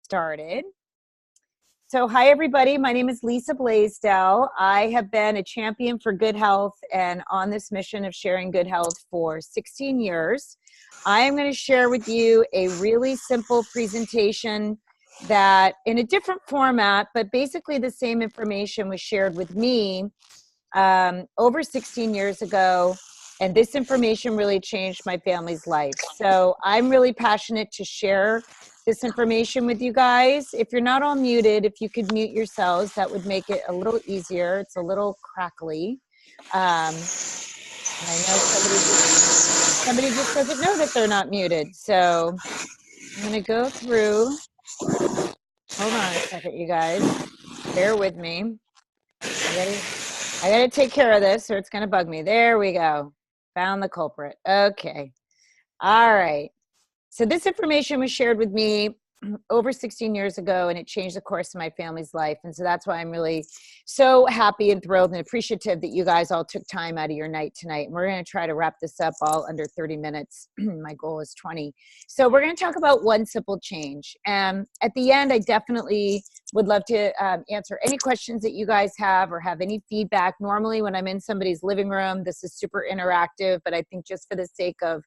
Started. So hi everybody, my name is Lisa Blaisdell. I have been a champion for good health and on this mission of sharing good health for 16 years. I am going to share with you a really simple presentation that in a different format, but basically the same information was shared with me over 16 years ago. And this information really changed my family's life. So I'm really passionate to share this information with you guys. If you're not all muted, if you could mute yourselves, that would make it a little easier. It's a little crackly. And I know somebody just doesn't know that they're not muted. So I'm gonna go through. Hold on a second, you guys. Bear with me. I gotta take care of this or it's gonna bug me. There we go. Found the culprit. Okay. All right. So this information was shared with me over 16 years ago, and it changed the course of my family's life. And so that's why I'm really so happy and thrilled and appreciative that you guys all took time out of your night tonight. And we're going to try to wrap this up all under 30 minutes. My goal is 20. So we're going to talk about one simple change. And at the end, I definitely would love to answer any questions that you guys have or have any feedback. Normally when I'm in somebody's living room, this is super interactive, but I think just for the sake of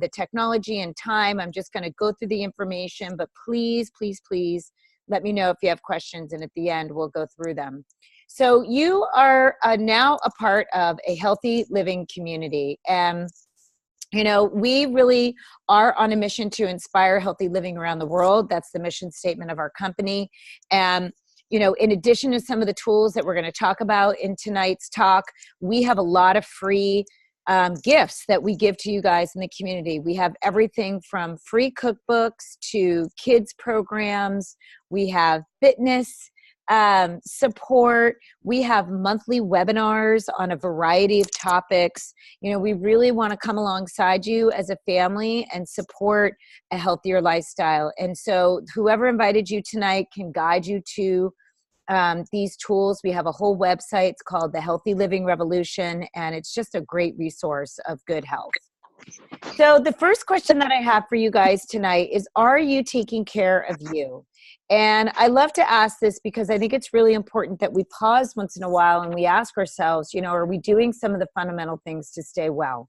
the technology and time, I'm just going to go through the information, but please, please, please let me know if you have questions, and at the end, we'll go through them. So you are now a part of a healthy living community, and you know, we really are on a mission to inspire healthy living around the world. That's the mission statement of our company. And you know, in addition to some of the tools that we're going to talk about in tonight's talk, we have a lot of free gifts that we give to you guys in the community. We have everything from free cookbooks to kids programs. We have fitness support. We have monthly webinars on a variety of topics. You know, we really want to come alongside you as a family and support a healthier lifestyle. And so whoever invited you tonight can guide you to these tools. We have a whole website. It's called The Healthy Living Revolution, and it's just a great resource of good health. So the first question that I have for you guys tonight is, are you taking care of you? And I love to ask this because I think it's really important that we pause once in a while and we ask ourselves, you know, are we doing some of the fundamental things to stay well?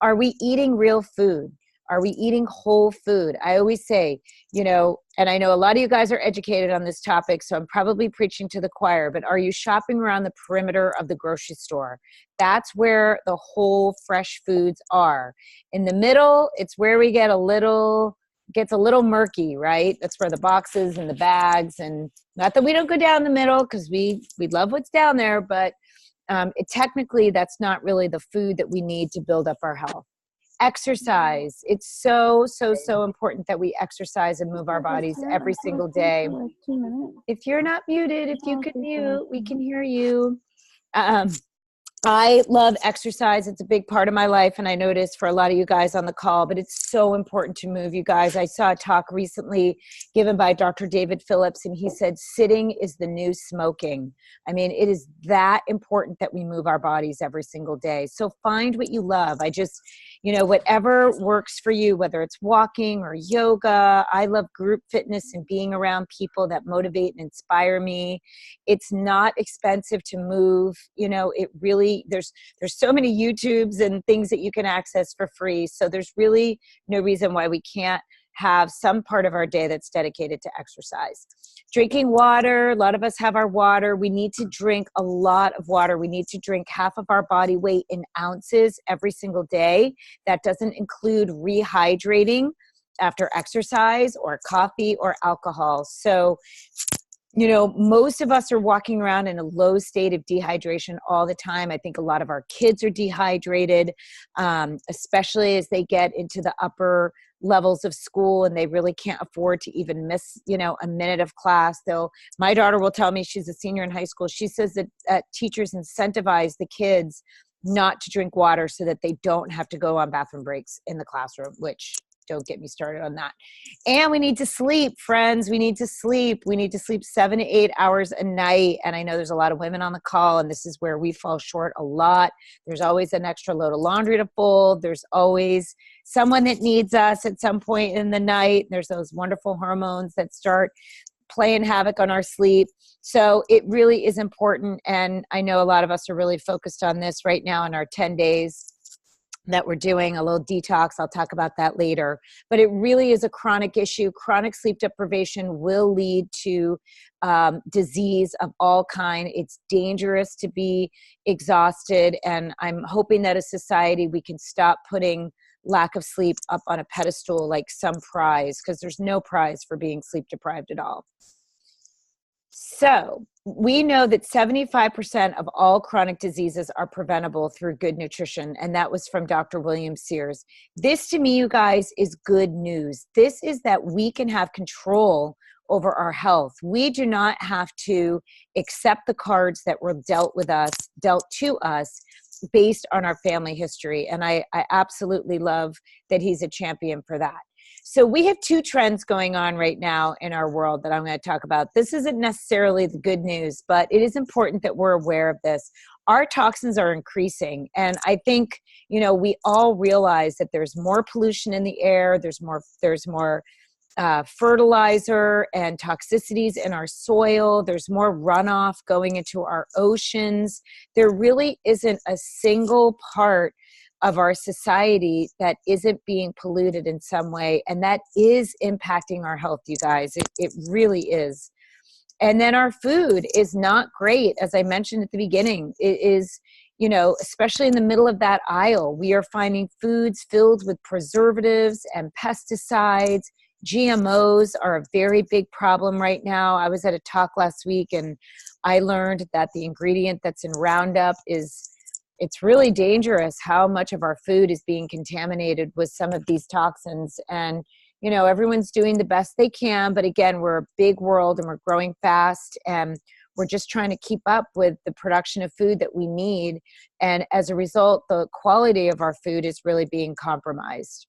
Are we eating real food? Are we eating whole food? I always say, you know, and I know a lot of you guys are educated on this topic, so I'm probably preaching to the choir, but are you shopping around the perimeter of the grocery store? That's where the whole fresh foods are. In the middle, it's where we get gets a little murky, right? That's where the boxes and the bags, and not that we don't go down the middle because we love what's down there, but technically that's not really the food that we need to build up our health. Exercise. It's so important that we exercise and move our bodies every single day. If you're not muted, if you could mute, we can hear you. I love exercise. It's a big part of my life, and I noticed for a lot of you guys on the call, but it's so important to move, you guys. I saw a talk recently given by Dr. David Phillips, and he said sitting is the new smoking. I mean, it is that important that we move our bodies every single day. So find what you love. You know, whatever works for you, whether it's walking or yoga. I love group fitness and being around people that motivate and inspire me. It's not expensive to move. You know, it really, there's so many YouTubes and things that you can access for free. So there's really no reason why we can't have some part of our day that's dedicated to exercise. Drinking water. A lot of us have our water. We need to drink a lot of water. We need to drink half of our body weight in ounces every single day. That doesn't include rehydrating after exercise or coffee or alcohol. So, you know, most of us are walking around in a low state of dehydration all the time. I think a lot of our kids are dehydrated, especially as they get into the upper levels of school and they really can't afford to even miss, you know, a minute of class. My daughter will tell me, she's a senior in high school, she says that teachers incentivize the kids not to drink water so that they don't have to go on bathroom breaks in the classroom, which don't get me started on that. And we need to sleep, friends. We need to sleep. We need to sleep 7 to 8 hours a night. And I know there's a lot of women on the call, and this is where we fall short a lot. There's always an extra load of laundry to fold. There's always someone that needs us at some point in the night. There's those wonderful hormones that start playing havoc on our sleep. So it really is important. And I know a lot of us are really focused on this right now in our 10 days that we're doing a little detox. I'll talk about that later, but it really is a chronic issue. Chronic sleep deprivation will lead to disease of all kind. It's dangerous to be exhausted. And I'm hoping that as a society, we can stop putting lack of sleep up on a pedestal like some prize, because there's no prize for being sleep deprived at all. So we know that 75% of all chronic diseases are preventable through good nutrition. And that was from Dr. William Sears. This, to me, you guys, is good news. This is that we can have control over our health. We do not have to accept the cards that were dealt to us based on our family history. And I absolutely love that he's a champion for that. So we have two trends going on right now in our world that I'm going to talk about. This isn't necessarily the good news, but it is important that we're aware of this. Our toxins are increasing. And I think, we all realize that there's more pollution in the air. There's more fertilizer and toxicities in our soil. There's more runoff going into our oceans. There really isn't a single part of our society that isn't being polluted in some way. And that is impacting our health, you guys. It really is. And then our food is not great. As I mentioned at the beginning, it is, especially in the middle of that aisle, we are finding foods filled with preservatives and pesticides. GMOs are a very big problem right now. I was at a talk last week and I learned that the ingredient that's in Roundup it's really dangerous how much of our food is being contaminated with some of these toxins. And, everyone's doing the best they can. But again, we're a big world and we're growing fast and we're just trying to keep up with the production of food that we need. And as a result, the quality of our food is really being compromised,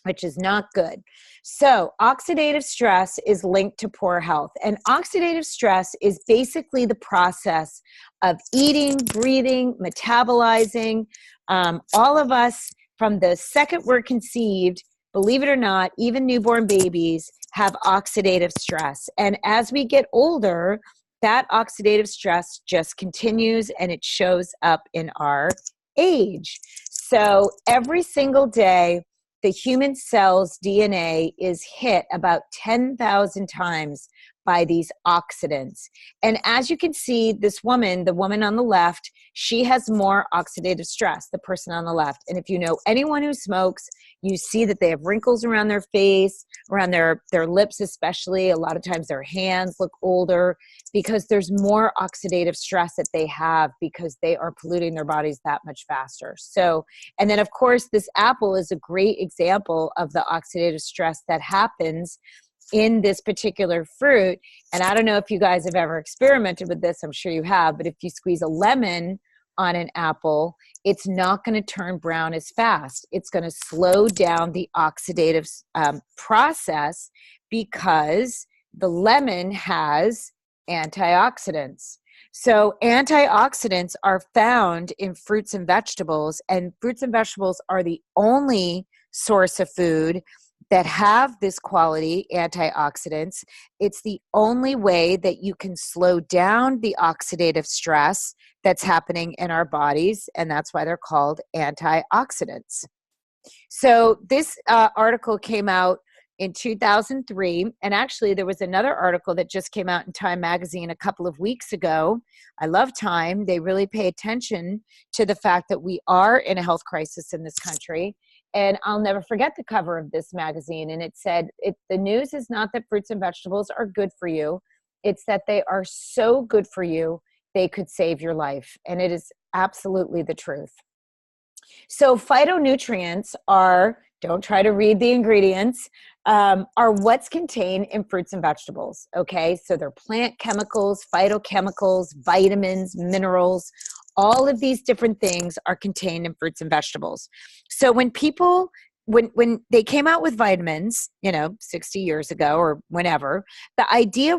which is not good. So oxidative stress is linked to poor health. And oxidative stress is basically the process of eating, breathing, metabolizing. All of us, from the second we're conceived, believe it or not, even newborn babies have oxidative stress. And as we get older, that oxidative stress just continues and it shows up in our age. So every single day, the human cell's DNA is hit about 10,000 times by these oxidants. And as you can see, this woman, the woman on the left, she has more oxidative stress, the person on the left. And if you know anyone who smokes, you see that they have wrinkles around their face, around their lips especially. A lot of times their hands look older because there's more oxidative stress that they have because they are polluting their bodies that much faster. So, and then of course, this apple is a great example of the oxidative stress that happens in this particular fruit. And I don't know if you guys have ever experimented with this. I'm sure you have, but if you squeeze a lemon on an apple, it's not going to turn brown as fast. It's going to slow down the oxidative process because the lemon has antioxidants. So antioxidants are found in fruits and vegetables are the only source of food that have this quality, antioxidants. It's the only way that you can slow down the oxidative stress that's happening in our bodies, and that's why they're called antioxidants. So this article came out in 2003, and actually there was another article that just came out in Time magazine a couple of weeks ago. I love Time. They really pay attention to the fact that we are in a health crisis in this country. And I'll never forget the cover of this magazine. And it said, the news is not that fruits and vegetables are good for you. It's that they are so good for you, they could save your life. And it is absolutely the truth. So phytonutrients are, don't try to read the ingredients, are what's contained in fruits and vegetables. Okay, so they're plant chemicals, phytochemicals, vitamins, minerals. All of these different things are contained in fruits and vegetables. So when people when they came out with vitamins, 60 years ago or whenever, the idea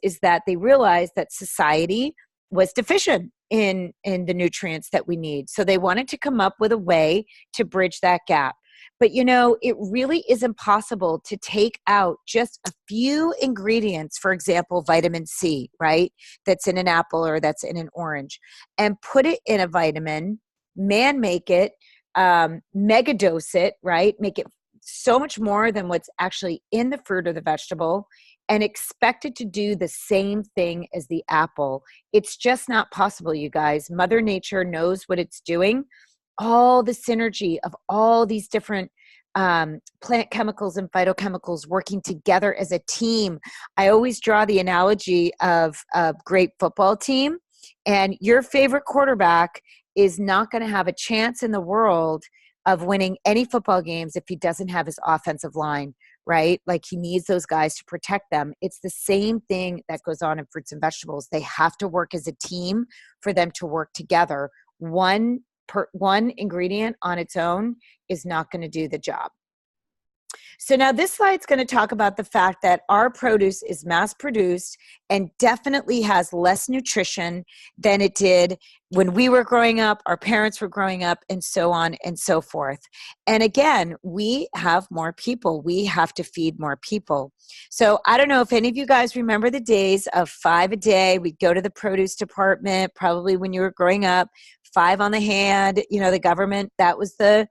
is that they realized that society was deficient in the nutrients that we need. So they wanted to come up with a way to bridge that gap. But it really is impossible to take out just a few ingredients, for example, vitamin C, right? That's in an apple or that's in an orange, and put it in a vitamin, make it, mega dose it, right? Make it so much more than what's actually in the fruit or the vegetable, and expect it to do the same thing as the apple. It's just not possible, you guys. Mother Nature knows what it's doing. All the synergy of all these different plant chemicals and phytochemicals working together as a team. I always draw the analogy of a great football team, and your favorite quarterback is not going to have a chance in the world of winning any football games if he doesn't have his offensive line, right? Like, he needs those guys to protect them. It's the same thing that goes on in fruits and vegetables. They have to work as a team for them to work together. One ingredient on its own is not going to do the job. So now this slide's going to talk about the fact that our produce is mass produced and definitely has less nutrition than it did when we were growing up, our parents were growing up, and so on and so forth. And again, we have more people. We have to feed more people. So I don't know if any of you guys remember the days of 5 a day. We'd go to the produce department, probably when you were growing up, 5 on the hand, the government, that was the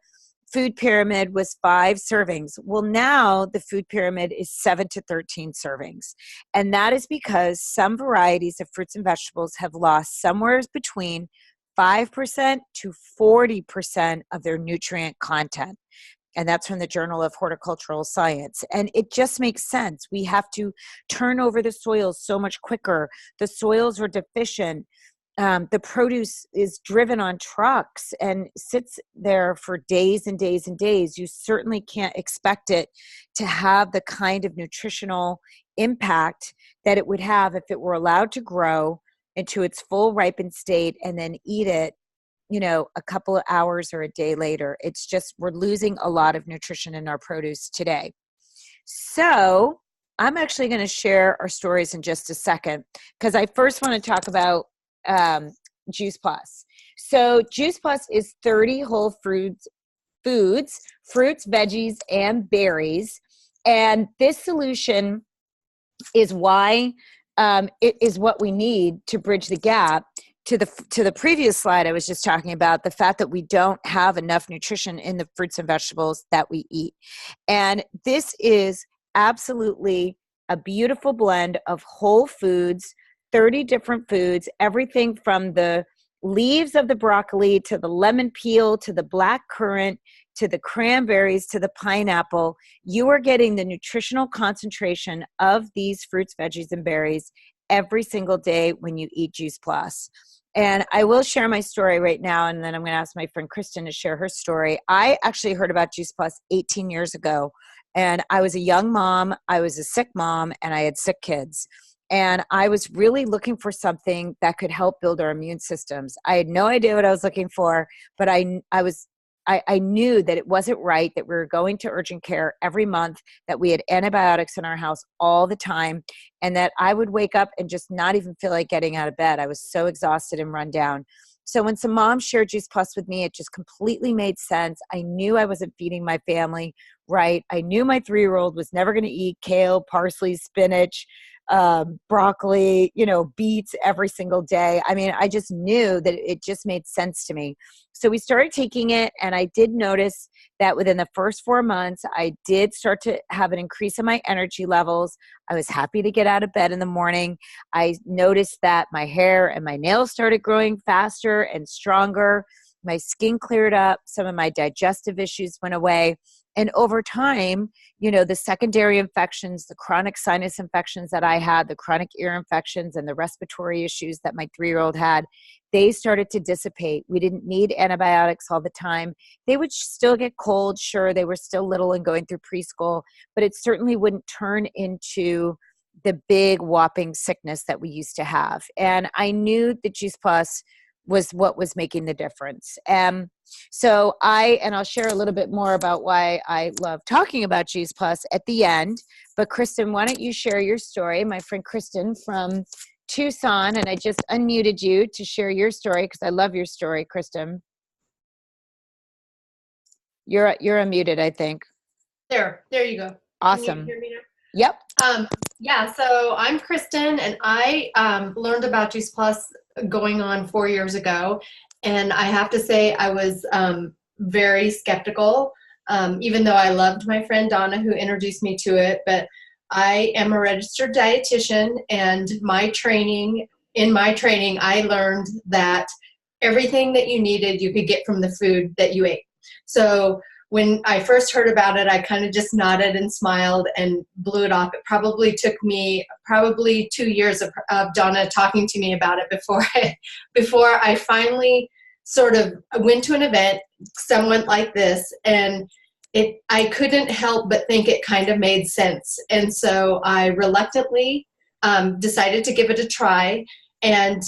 food pyramid, was 5 servings. Well, now the food pyramid is 7 to 13 servings. And that is because some varieties of fruits and vegetables have lost somewhere between 5% to 40% of their nutrient content. And that's from the Journal of Horticultural Science. And it just makes sense. We have to turn over the soils so much quicker. The soils are deficient. The produce is driven on trucks and sits there for days and days and days. You certainly can't expect it to have the kind of nutritional impact that it would have if it were allowed to grow into its full ripened state and then eat it, a couple of hours or a day later. It's just, we're losing a lot of nutrition in our produce today. So I'm actually going to share our stories in just a second, because I first want to talk about Juice Plus. So Juice Plus is 30 whole fruits, veggies, and berries. And this solution is why it is what we need to bridge the gap to the previous slide I was just talking about, the fact that we don't have enough nutrition in the fruits and vegetables that we eat. And this is absolutely a beautiful blend of whole foods, 30 different foods, everything from the leaves of the broccoli to the lemon peel to the black currant to the cranberries to the pineapple. You are getting the nutritional concentration of these fruits, veggies, and berries every single day when you eat Juice Plus. And I will share my story right now, and then I'm going to ask my friend Kristen to share her story. I actually heard about Juice Plus 18 years ago, and I was a young mom, I was a sick mom, and I had sick kids. And I was really looking for something that could help build our immune systems. I had no idea what I was looking for, but I knew that it wasn't right that we were going to urgent care every month, that we had antibiotics in our house all the time, and that I would wake up and just not even feel like getting out of bed. I was so exhausted and run down. So when some moms shared Juice Plus with me, it just completely made sense. I knew I wasn't feeding my family right. I knew my 3-year-old was never going to eat kale, parsley, spinach, broccoli, beets every single day. I mean, I just knew that it just made sense to me. So we started taking it, and I did notice that within the first 4 months, I did start to have an increase in my energy levels. I was happy to get out of bed in the morning. I noticed that my hair and my nails started growing faster and stronger. My skin cleared up. Some of my digestive issues went away. And over time, the secondary infections, the chronic sinus infections that I had, the chronic ear infections, and the respiratory issues that my 3-year-old had, they started to dissipate. We didn't need antibiotics all the time. They would still get cold. Sure, they were still little and going through preschool, but it certainly wouldn't turn into the big whopping sickness that we used to have. And I knew that Juice Plus was what was making the difference. So I'll share a little bit more about why I love talking about Juice Plus at the end. But Kristen, why don't you share your story? My friend Kristen from Tucson, and I just unmuted you to share your story because I love your story, Kristen. You're unmuted, I think. There you go. Awesome. Can you hear me now? Yep. Yeah, so I'm Kristen, and I learned about Juice Plus going on 4 years ago. And I have to say, I was very skeptical, even though I loved my friend Donna who introduced me to it. But I am a registered dietitian, and in my training, I learned that everything that you needed, you could get from the food that you ate. So when I first heard about it, I kind of just nodded and smiled and blew it off. It probably took me 2 years of Donna talking to me about it before I finally sort of went to an event, somewhat like this, and I couldn't help but think it kind of made sense. And so I reluctantly decided to give it a try, and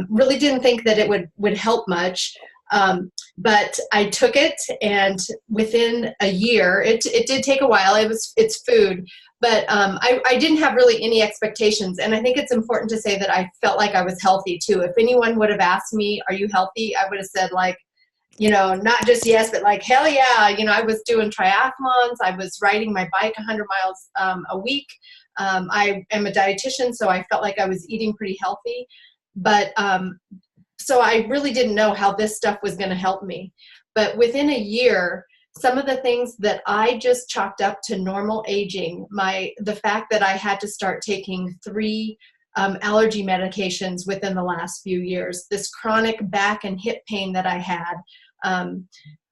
really didn't think that it would help much. But I took it, and within a year, it did take a while. It's food, but I didn't have really any expectations. And I think it's important to say that I felt like I was healthy too. If anyone would have asked me, "Are you healthy?" I would have said, like, not just yes, but like, hell yeah. I was doing triathlons. I was riding my bike 100 miles a week. I am a dietitian, so I felt like I was eating pretty healthy. But so I really didn't know how this stuff was going to help me. But within a year, some of the things that I just chalked up to normal aging, the fact that I had to start taking 3 allergy medications within the last few years, this chronic back and hip pain that I had,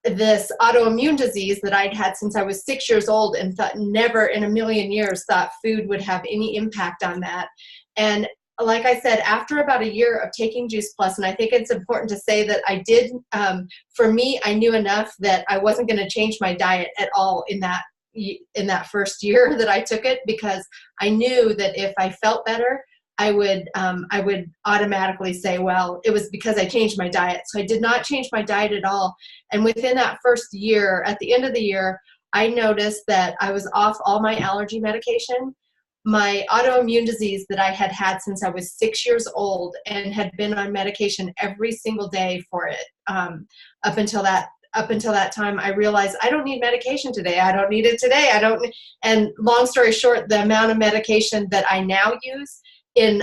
this autoimmune disease that I'd had since I was 6 years old, and thought never in a million years thought food would have any impact on that. And like I said, after about a year of taking Juice Plus, and I think it's important to say that I did, for me, I knew enough that I wasn't going to change my diet at all in that first year that I took it, because I knew that if I felt better, I would automatically say, well, it was because I changed my diet. So I did not change my diet at all. And within that first year, at the end of the year, I noticed that I was off all my allergy medication. My autoimmune disease that I had had since I was 6 years old, and had been on medication every single day for it. Up until that time, I realized I don't need medication today. I don't need it today. And long story short, the amount of medication that I now use the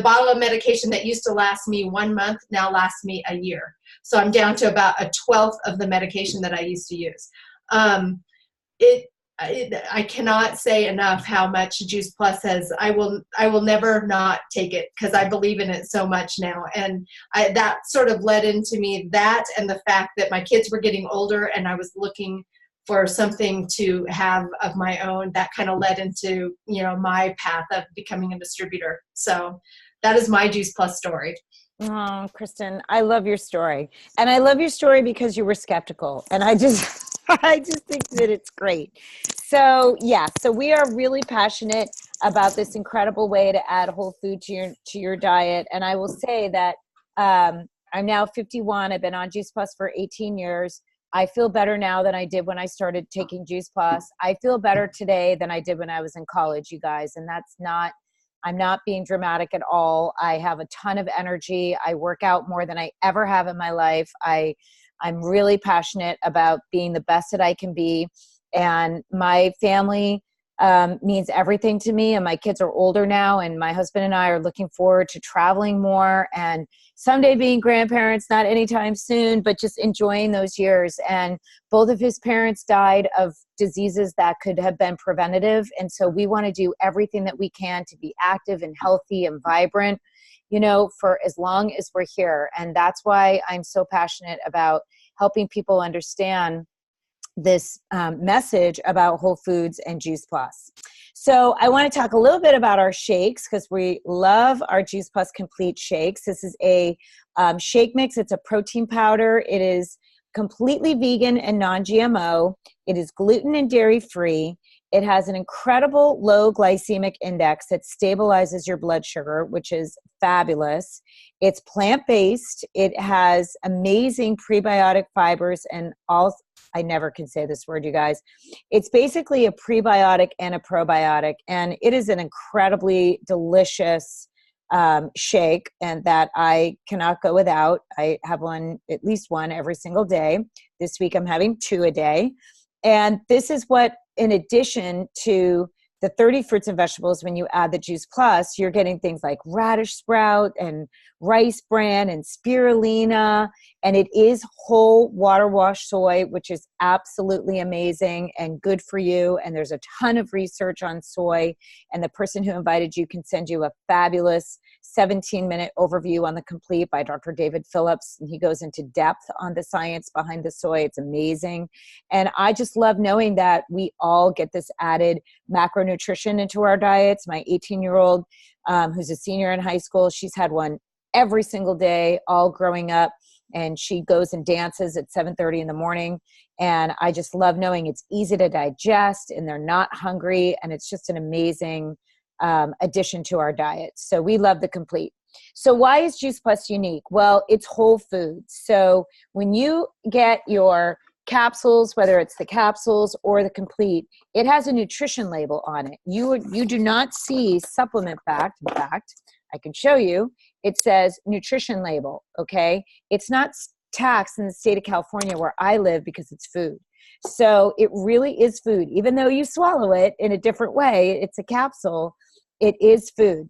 bottle of medication that used to last me 1 month now lasts me a year. So I'm down to about a 12th of the medication that I used to use. I cannot say enough how much Juice Plus has. I will never not take it, because I believe in it so much now. And that sort of led into me, that and the fact that my kids were getting older and I was looking for something to have of my own. That kind of led into, my path of becoming a distributor. So that is my Juice Plus story. Oh, Kristen, I love your story. And I love your story because you were skeptical. And I just think that it's great. So we are really passionate about this incredible way to add whole food to your diet. And I will say that I'm now 51. I've been on Juice Plus for 18 years. I feel better now than I did when I started taking Juice Plus. I feel better today than I did when I was in college, you guys. And I'm not being dramatic at all. I have a ton of energy. I work out more than I ever have in my life. I'm really passionate about being the best that I can be. And my family means everything to me. And my kids are older now. And my husband and I are looking forward to traveling more and someday being grandparents, not anytime soon, but just enjoying those years. And both of his parents died of diseases that could have been preventative. And so we want to do everything that we can to be active and healthy and vibrant, for as long as we're here. And that's why I'm so passionate about helping people understand this message about whole foods and Juice Plus. So I want to talk a little bit about our shakes, because we love our Juice Plus Complete Shakes. This is a shake mix. It's a protein powder. It is completely vegan and non-GMO. It is gluten and dairy free. It has an incredible low glycemic index that stabilizes your blood sugar, which is fabulous. It's plant-based. It has amazing prebiotic fibers and all. I never can say this word, you guys. It's basically a prebiotic and a probiotic, and it is an incredibly delicious shake, and that I cannot go without. I have one, at least one every single day. This week I'm having 2 a day. And this is what, in addition to the 30 fruits and vegetables, when you add the Juice Plus, you're getting things like radish sprout and rice bran and spirulina. And it is whole water wash soy, which is absolutely amazing and good for you. And there's a ton of research on soy. And the person who invited you can send you a fabulous 17-minute overview on the Complete by Dr. David Phillips. And he goes into depth on the science behind the soy. It's amazing. And I just love knowing that we all get this added macronutrition into our diets. My 18-year-old, who's a senior in high school, she's had one every single day, all growing up. And she goes and dances at 7:30 in the morning. And I just love knowing it's easy to digest and they're not hungry. And it's just an amazing addition to our diet. So we love the Complete. So why is Juice Plus unique? Well, it's whole foods. So when you get your capsules, whether it's the capsules or the Complete, it has a nutrition label on it. You do not see supplement fact. In fact, I can show you. It says nutrition label, okay? It's not taxed in the state of California where I live because it's food. So it really is food. Even though you swallow it in a different way, it's a capsule, it is food.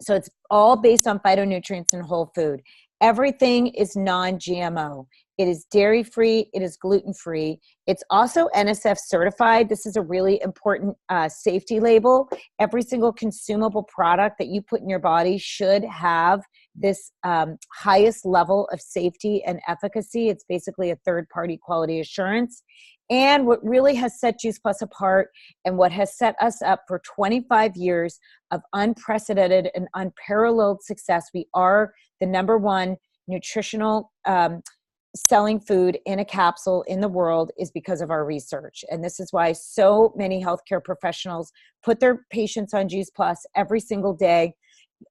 So it's all based on phytonutrients and whole food. Everything is non-GMO. It is dairy-free. It is gluten-free. It's also NSF certified. This is a really important safety label. Every single consumable product that you put in your body should have this highest level of safety and efficacy. It's basically a third-party quality assurance. And what really has set Juice Plus apart and what has set us up for 25 years of unprecedented and unparalleled success, we are the #1 nutritional selling food in a capsule in the world, is because of our research. And this is why so many healthcare professionals put their patients on Juice Plus every single day.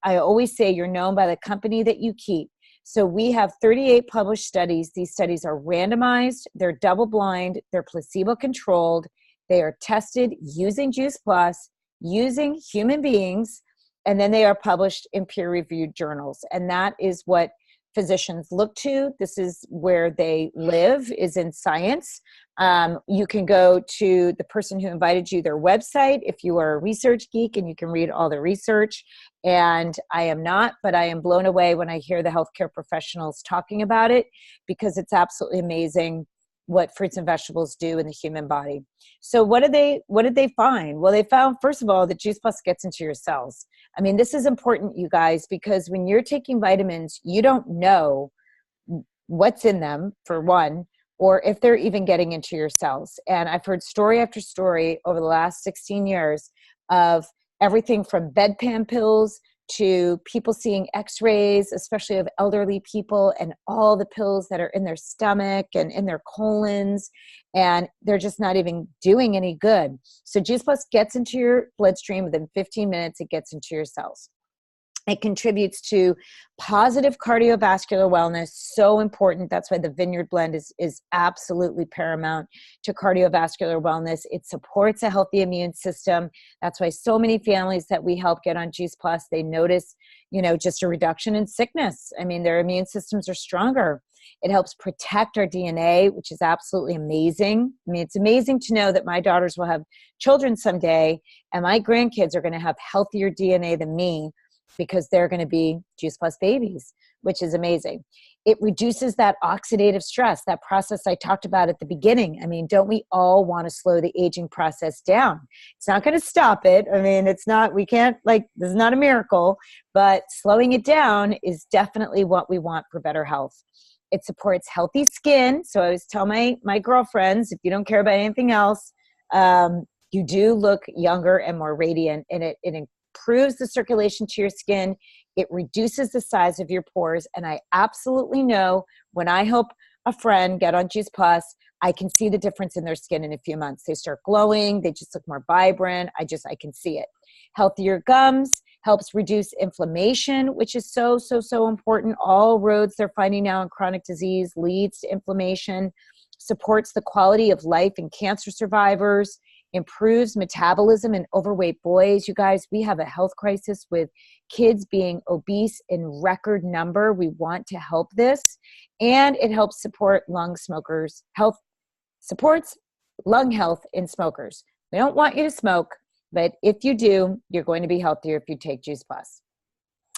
I always say you're known by the company that you keep. So we have 38 published studies. These studies are randomized, they're double-blind, they're placebo-controlled, they are tested using Juice Plus, using human beings, and then they are published in peer-reviewed journals. And that is what physicians look to. This is where they live, is in science. You can go to the person who invited you, their website, if you are a research geek, and you can read all the research. And I am not, but I am blown away when I hear the healthcare professionals talking about it, because it's absolutely amazing what fruits and vegetables do in the human body. So what did they find? Well, they found, first of all, that Juice Plus gets into your cells. I mean, this is important, you guys, because when you're taking vitamins, you don't know what's in them, for one, or if they're even getting into your cells. And I've heard story after story over the last 16 years of everything from bedpan pills to people seeing x-rays, especially of elderly people, and all the pills that are in their stomach and in their colons, and they're just not even doing any good. So Juice Plus gets into your bloodstream within 15 minutes. It gets into your cells. It contributes to positive cardiovascular wellness, so important. That's why the Vineyard Blend is absolutely paramount to cardiovascular wellness. It supports a healthy immune system. That's why so many families that we help get on Juice Plus, they notice, just a reduction in sickness. I mean, their immune systems are stronger. It helps protect our DNA, which is absolutely amazing. I mean, it's amazing to know that my daughters will have children someday, and my grandkids are going to have healthier DNA than me, because they're going to be Juice Plus babies, which is amazing. It reduces that oxidative stress, that process I talked about at the beginning. I mean, don't we all want to slow the aging process down? It's not going to stop it. I mean, this is not a miracle, but slowing it down is definitely what we want for better health. It supports healthy skin. So I always tell my girlfriends, if you don't care about anything else, you do look younger and more radiant, and it improves the circulation to your skin. It reduces the size of your pores. And I absolutely know when I help a friend get on Juice Plus, I can see the difference in their skin in a few months. They start glowing. They just look more vibrant. I can see it. Healthier gums helps reduce inflammation, which is so, so, so important. All roads they're finding now in chronic disease leads to inflammation, supports the quality of life in cancer survivors, improves metabolism in overweight boys. You guys, we have a health crisis with kids being obese in record number. We want to help this. And it helps support supports lung health in smokers. We don't want you to smoke, but if you do, you're going to be healthier if you take Juice Plus.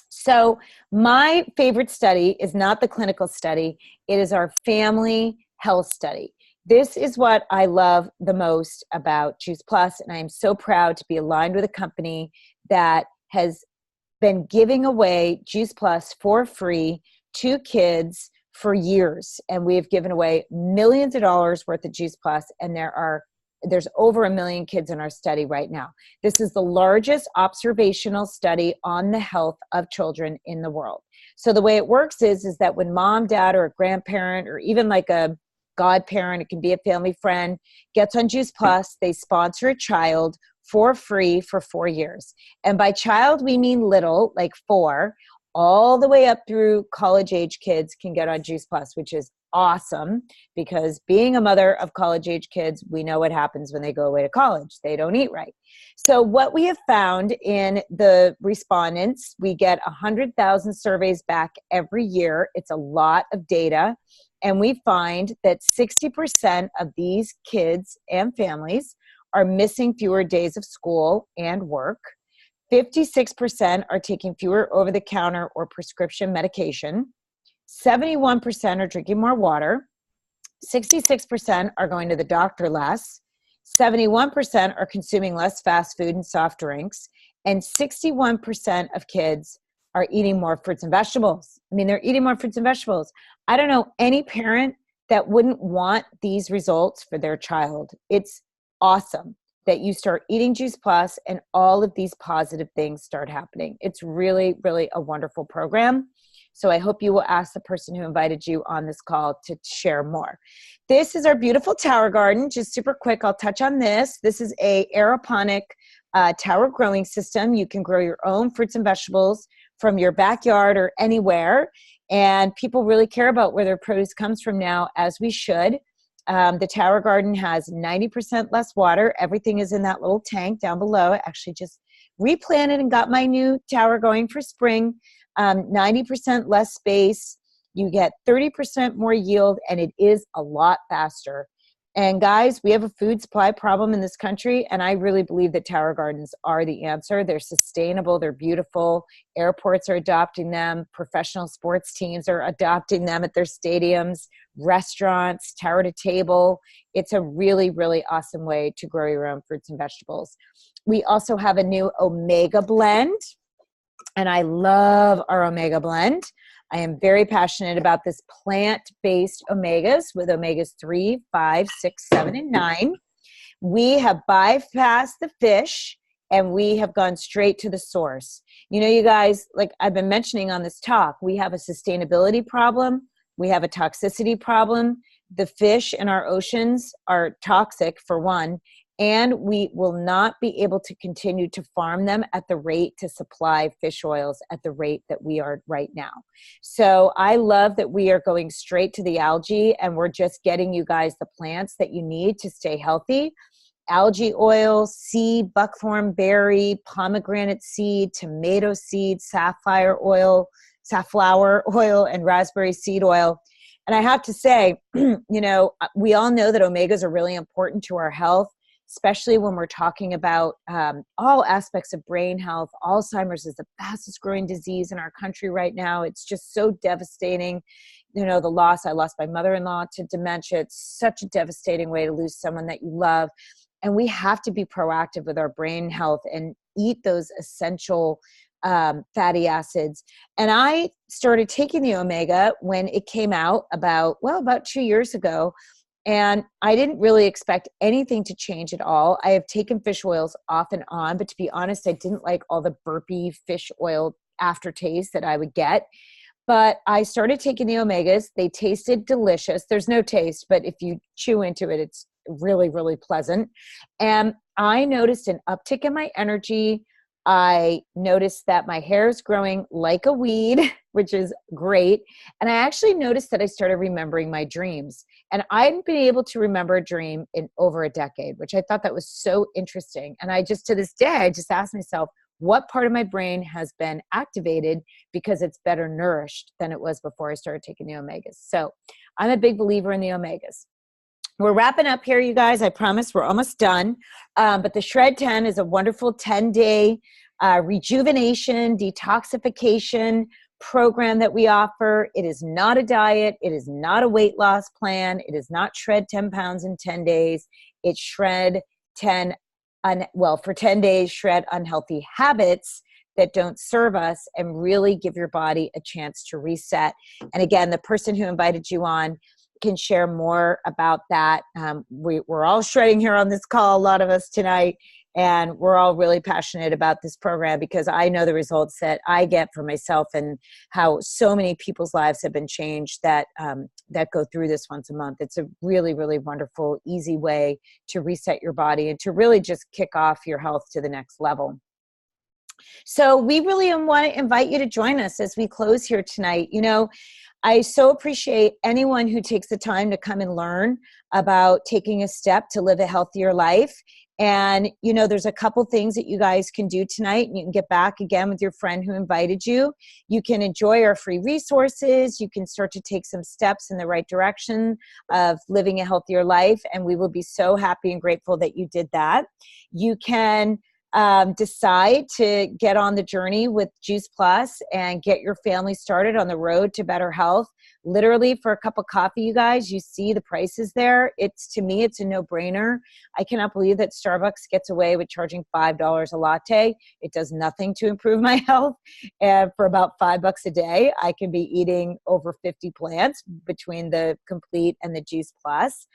So my favorite study is not the clinical study. It is our family health study. This is what I love the most about Juice Plus, and I am so proud to be aligned with a company that has been giving away Juice Plus for free to kids for years. And we have given away millions of dollars worth of Juice Plus, and there's over 1 million kids in our study right now. This is the largest observational study on the health of children in the world. So the way it works is that when mom, dad, or a grandparent, or even like a godparent, it can be a family friend, gets on Juice Plus, they sponsor a child for free for 4 years. And by child, we mean little, like 4, all the way up through college age kids can get on Juice Plus, which is awesome, because being a mother of college age kids, we know what happens when they go away to college. They don't eat right. So what we have found in the respondents, we get 100,000 surveys back every year. It's a lot of data. And we find that 60% of these kids and families are missing fewer days of school and work. 56% are taking fewer over-the-counter or prescription medication. 71% are drinking more water. 66% are going to the doctor less. 71% are consuming less fast food and soft drinks. And 61% of kids are eating more fruits and vegetables. I mean, they're eating more fruits and vegetables. I don't know any parent that wouldn't want these results for their child. It's awesome that you start eating Juice Plus and all of these positive things start happening. It's really, really a wonderful program. So I hope you will ask the person who invited you on this call to share more. This is our beautiful tower garden. Just super quick, I'll touch on this. This is a aeroponic tower growing system. You can grow your own fruits and vegetables from your backyard or anywhere. And people really care about where their produce comes from now, as we should. The tower garden has 90% less water. Everything is in that little tank down below. I actually just replanted and got my new tower going for spring. 90% less space. You get 30% more yield, and it is a lot faster. And guys, we have a food supply problem in this country, and I really believe that tower gardens are the answer. They're sustainable. They're beautiful. Airports are adopting them. Professional sports teams are adopting them at their stadiums, restaurants, tower to table. It's a really, really awesome way to grow your own fruits and vegetables. We also have a new Omega blend, and I love our Omega blend. I am very passionate about this plant-based omegas with omegas 3, 5, 6, 7, and 9. We have bypassed the fish, and we have gone straight to the source. You know, you guys, like I've been mentioning on this talk, we have a sustainability problem. We have a toxicity problem. The fish in our oceans are toxic, for one, and we will not be able to continue to farm them at the rate to supply fish oils at the rate that we are right now. So I love that we are going straight to the algae, and we're just getting you guys the plants that you need to stay healthy. Algae oil, seed, buckthorn berry, pomegranate seed, tomato seed, safflower oil, and raspberry seed oil. And I have to say, you know, we all know that omegas are really important to our health, especially when we're talking about all aspects of brain health. Alzheimer's is the fastest growing disease in our country right now. It's just so devastating. You know, I lost my mother-in-law to dementia. It's such a devastating way to lose someone that you love. And we have to be proactive with our brain health and eat those essential fatty acids. And I started taking the Omega when it came out about 2 years ago. And I didn't really expect anything to change at all. I have taken fish oils off and on, but to be honest, I didn't like all the burpy fish oil aftertaste that I would get. But I started taking the omegas. They tasted delicious. There's no taste, but if you chew into it, it's really, really pleasant. And I noticed an uptick in my energy. I noticed that my hair is growing like a weed, which is great. And I actually noticed that I started remembering my dreams. And I hadn't been able to remember a dream in over a decade, which I thought that was so interesting. And I just, to this day, I just asked myself, what part of my brain has been activated because it's better nourished than it was before I started taking the omegas. So I'm a big believer in the omegas. We're wrapping up here, you guys. I promise we're almost done. But the Shred 10 is a wonderful 10-day rejuvenation, detoxification program that we offer. It is not a diet. It is not a weight loss plan. It is not shred 10 pounds in 10 days. It's shred 10, for 10 days, shred unhealthy habits that don't serve us and really give your body a chance to reset. And again, the person who invited you on can share more about that. We're all shredding here on this call, a lot of us tonight, and we're all really passionate about this program because I know the results that I get for myself and how so many people's lives have been changed that go through this once a month. It's a really, really wonderful, easy way to reset your body and to really just kick off your health to the next level. So we really want to invite you to join us as we close here tonight. You know, I so appreciate anyone who takes the time to come and learn about taking a step to live a healthier life. And, you know, there's a couple things that you guys can do tonight, and you can get back again with your friend who invited you. You can enjoy our free resources. You can start to take some steps in the right direction of living a healthier life. And we will be so happy and grateful that you did that. You can decide to get on the journey with Juice Plus and get your family started on the road to better health. Literally, for a cup of coffee, you guys, you see the prices there. To me, it's a no-brainer. I cannot believe that Starbucks gets away with charging $5 a latte. It does nothing to improve my health. And for about $5 a day, I can be eating over 50 plants between the Complete and the Juice Plus,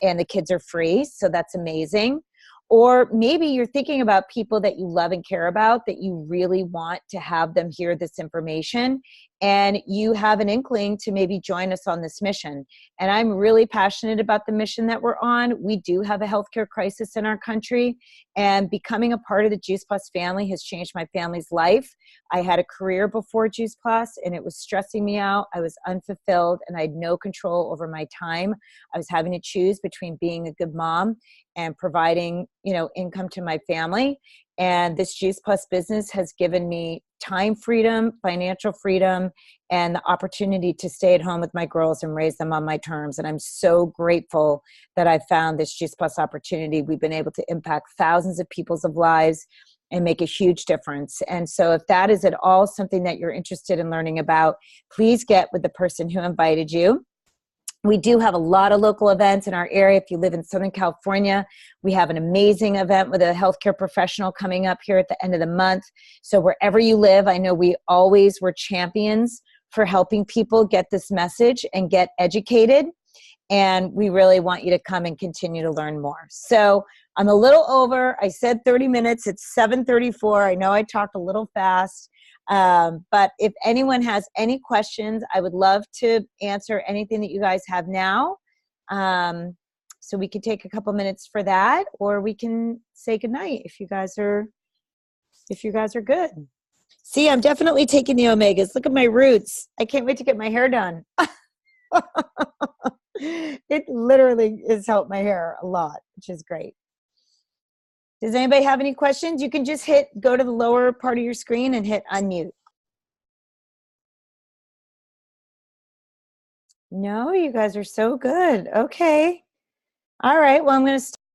and the kids are free, so that's amazing. Or maybe you're thinking about people that you love and care about, that you really want to have them hear this information, and you have an inkling to maybe join us on this mission. And I'm really passionate about the mission that we're on. We do have a healthcare crisis in our country, and becoming a part of the Juice Plus family has changed my family's life. I had a career before Juice Plus, and it was stressing me out. I was unfulfilled, and I had no control over my time. I was having to choose between being a good mom and providing, you know, income to my family. And this Juice Plus business has given me time freedom, financial freedom, and the opportunity to stay at home with my girls and raise them on my terms. And I'm so grateful that I found this Juice Plus opportunity. We've been able to impact thousands of people's lives and make a huge difference. And so if that is at all something that you're interested in learning about, please get with the person who invited you. We do have a lot of local events in our area. If you live in Southern California, we have an amazing event with a healthcare professional coming up here at the end of the month. So wherever you live, I know we always were champions for helping people get this message and get educated. And we really want you to come and continue to learn more. So I'm a little over. I said 30 minutes. It's 7:34. I know I talked a little fast. But if anyone has any questions, I would love to answer anything that you guys have now. So we could take a couple minutes for that, or we can say goodnight if you guys are good. See, I'm definitely taking the omegas. Look at my roots. I can't wait to get my hair done. It literally has helped my hair a lot, which is great. Does anybody have any questions? You can just go to the lower part of your screen and hit unmute. No, you guys are so good. Okay. All right. Well, I'm going to